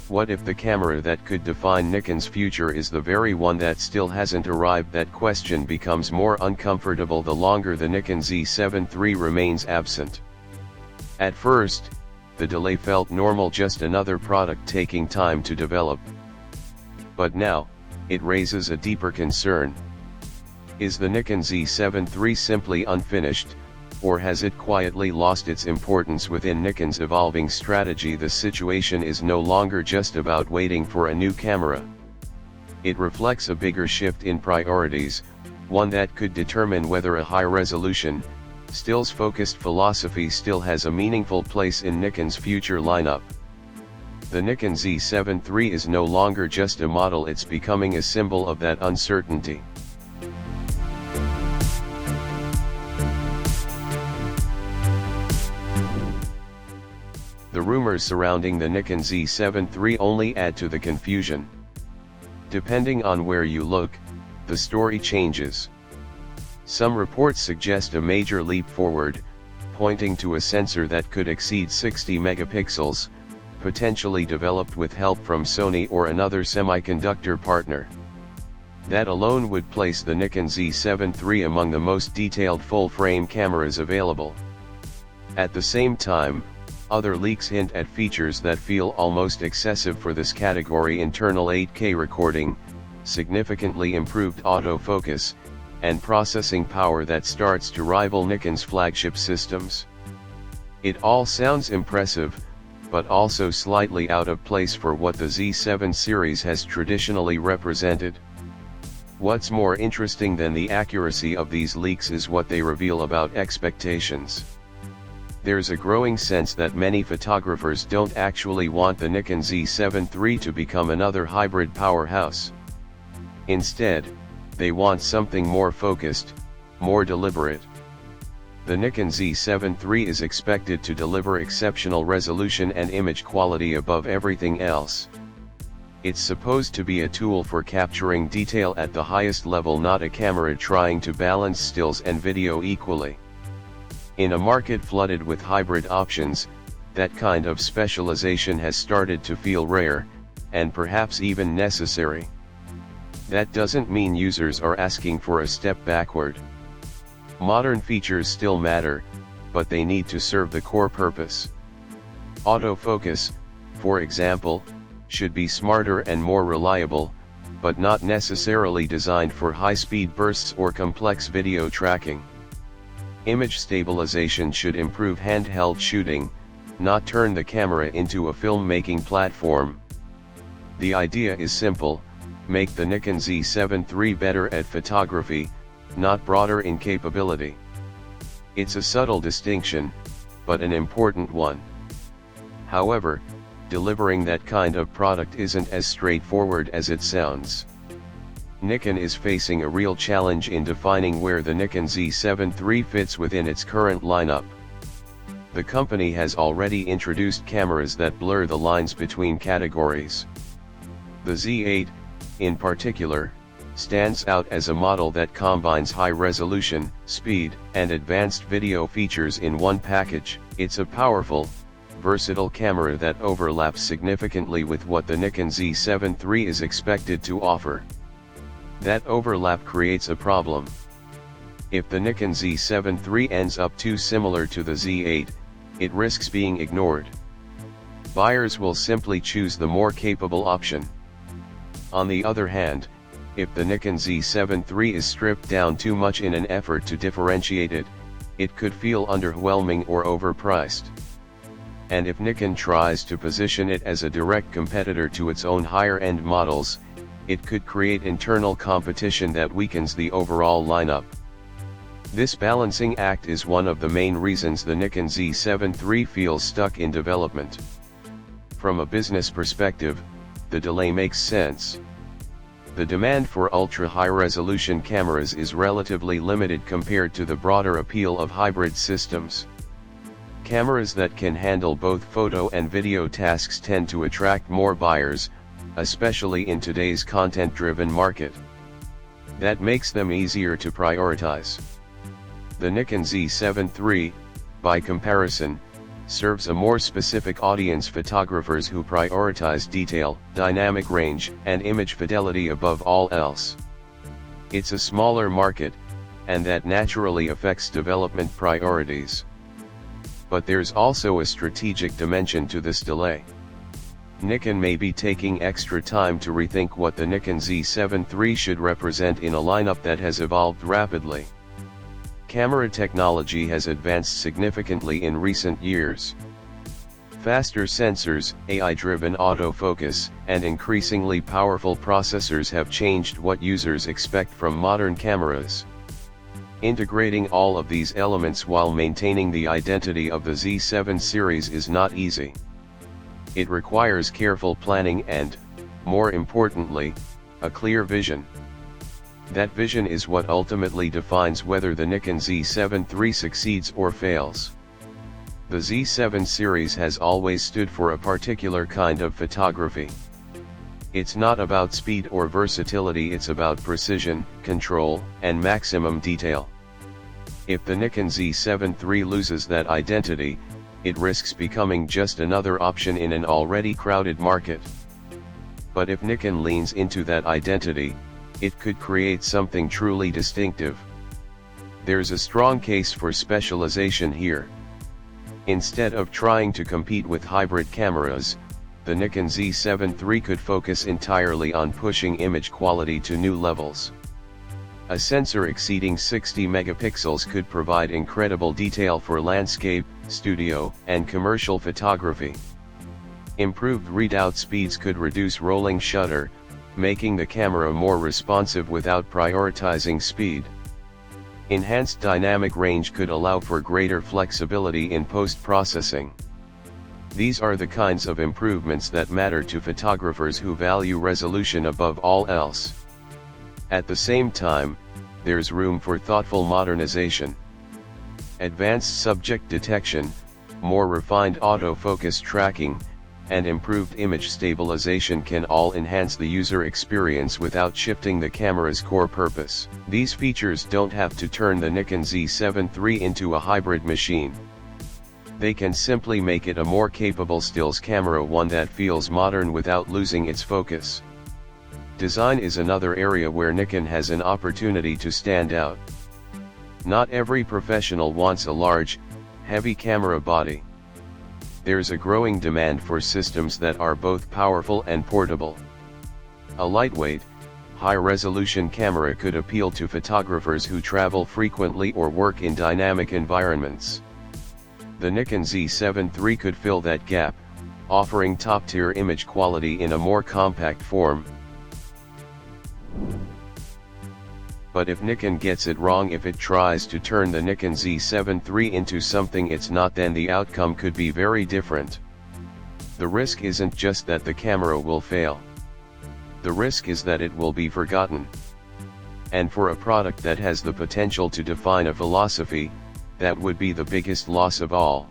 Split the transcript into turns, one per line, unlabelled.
What if the camera that could define Nikon's future is the very one that still hasn't arrived? That question becomes more uncomfortable the longer the Nikon Z7 III remains absent. At first, the delay felt normal, just another product taking time to develop. But now, it raises a deeper concern. Is the Nikon Z7 III simply unfinished, or has it quietly lost its importance within Nikon's evolving strategy? The situation is no longer just about waiting for a new camera. It reflects a bigger shift in priorities, one that could determine whether a high-resolution, stills-focused philosophy still has a meaningful place in Nikon's future lineup. The Nikon Z7 III is no longer just a model, it's becoming a symbol of that uncertainty. The rumors surrounding the Nikon Z7 III only add to the confusion. Depending on where you look, the story changes. Some reports suggest a major leap forward, pointing to a sensor that could exceed 60 megapixels, potentially developed with help from Sony or another semiconductor partner. That alone would place the Nikon Z7 III among the most detailed full-frame cameras available. At the same time, other leaks hint at features that feel almost excessive for this category: internal 8K recording, significantly improved autofocus, and processing power that starts to rival Nikon's flagship systems. It all sounds impressive, but also slightly out of place for what the Z7 series has traditionally represented. What's more interesting than the accuracy of these leaks is what they reveal about expectations. There's a growing sense that many photographers don't actually want the Nikon Z7 III to become another hybrid powerhouse. Instead, they want something more focused, more deliberate. The Nikon Z7 III is expected to deliver exceptional resolution and image quality above everything else. It's supposed to be a tool for capturing detail at the highest level, not a camera trying to balance stills and video equally. In a market flooded with hybrid options, that kind of specialization has started to feel rare, and perhaps even necessary. That doesn't mean users are asking for a step backward. Modern features still matter, but they need to serve the core purpose. Autofocus, for example, should be smarter and more reliable, but not necessarily designed for high-speed bursts or complex video tracking. Image stabilization should improve handheld shooting, not turn the camera into a filmmaking platform. The idea is simple: make the Nikon Z7 III better at photography, not broader in capability. It's a subtle distinction, but an important one. However, delivering that kind of product isn't as straightforward as it sounds. Nikon is facing a real challenge in defining where the Nikon Z7 III fits within its current lineup. The company has already introduced cameras that blur the lines between categories. The Z8, in particular, stands out as a model that combines high resolution, speed, and advanced video features in one package. It's a powerful, versatile camera that overlaps significantly with what the Nikon Z7 III is expected to offer. That overlap creates a problem. If the Nikon Z7 III ends up too similar to the Z8, it risks being ignored. Buyers will simply choose the more capable option. On the other hand, if the Nikon Z7 III is stripped down too much in an effort to differentiate it, it could feel underwhelming or overpriced. And if Nikon tries to position it as a direct competitor to its own higher-end models, it could create internal competition that weakens the overall lineup. This balancing act is one of the main reasons the Nikon Z7 III feels stuck in development. From a business perspective, the delay makes sense. The demand for ultra-high-resolution cameras is relatively limited compared to the broader appeal of hybrid systems. Cameras that can handle both photo and video tasks tend to attract more buyers, especially in today's content-driven market. That makes them easier to prioritize. The Nikon Z7 III, by comparison, serves a more specific audience: photographers who prioritize detail, dynamic range, and image fidelity above all else. It's a smaller market, and that naturally affects development priorities. But there's also a strategic dimension to this delay. Nikon may be taking extra time to rethink what the Nikon Z7 III should represent in a lineup that has evolved rapidly. Camera technology has advanced significantly in recent years. Faster sensors, AI-driven autofocus, and increasingly powerful processors have changed what users expect from modern cameras. Integrating all of these elements while maintaining the identity of the Z7 series is not easy. It requires careful planning and, more importantly, a clear vision. That vision is what ultimately defines whether the Nikon Z7 III succeeds or fails. The Z7 series has always stood for a particular kind of photography. It's not about speed or versatility, it's about precision, control, and maximum detail. If the Nikon Z7 III loses that identity, it risks becoming just another option in an already crowded market. But if Nikon leans into that identity, it could create something truly distinctive. There's a strong case for specialization here. Instead of trying to compete with hybrid cameras, the Nikon Z7 III could focus entirely on pushing image quality to new levels. A sensor exceeding 60 megapixels could provide incredible detail for landscape, studio, and commercial photography. Improved readout speeds could reduce rolling shutter, making the camera more responsive without prioritizing speed. Enhanced dynamic range could allow for greater flexibility in post-processing. These are the kinds of improvements that matter to photographers who value resolution above all else. At the same time, there's room for thoughtful modernization. Advanced subject detection, more refined autofocus tracking, and improved image stabilization can all enhance the user experience without shifting the camera's core purpose. These features don't have to turn the Nikon Z7 III into a hybrid machine. They can simply make it a more capable stills camera, one that feels modern without losing its focus. Design is another area where Nikon has an opportunity to stand out. Not every professional wants a large, heavy camera body. There's a growing demand for systems that are both powerful and portable. A lightweight, high-resolution camera could appeal to photographers who travel frequently or work in dynamic environments. The Nikon Z7 III could fill that gap, offering top-tier image quality in a more compact form. But if Nikon gets it wrong, if it tries to turn the Nikon Z7 III into something it's not, then the outcome could be very different. The risk isn't just that the camera will fail. The risk is that it will be forgotten. And for a product that has the potential to define a philosophy, that would be the biggest loss of all.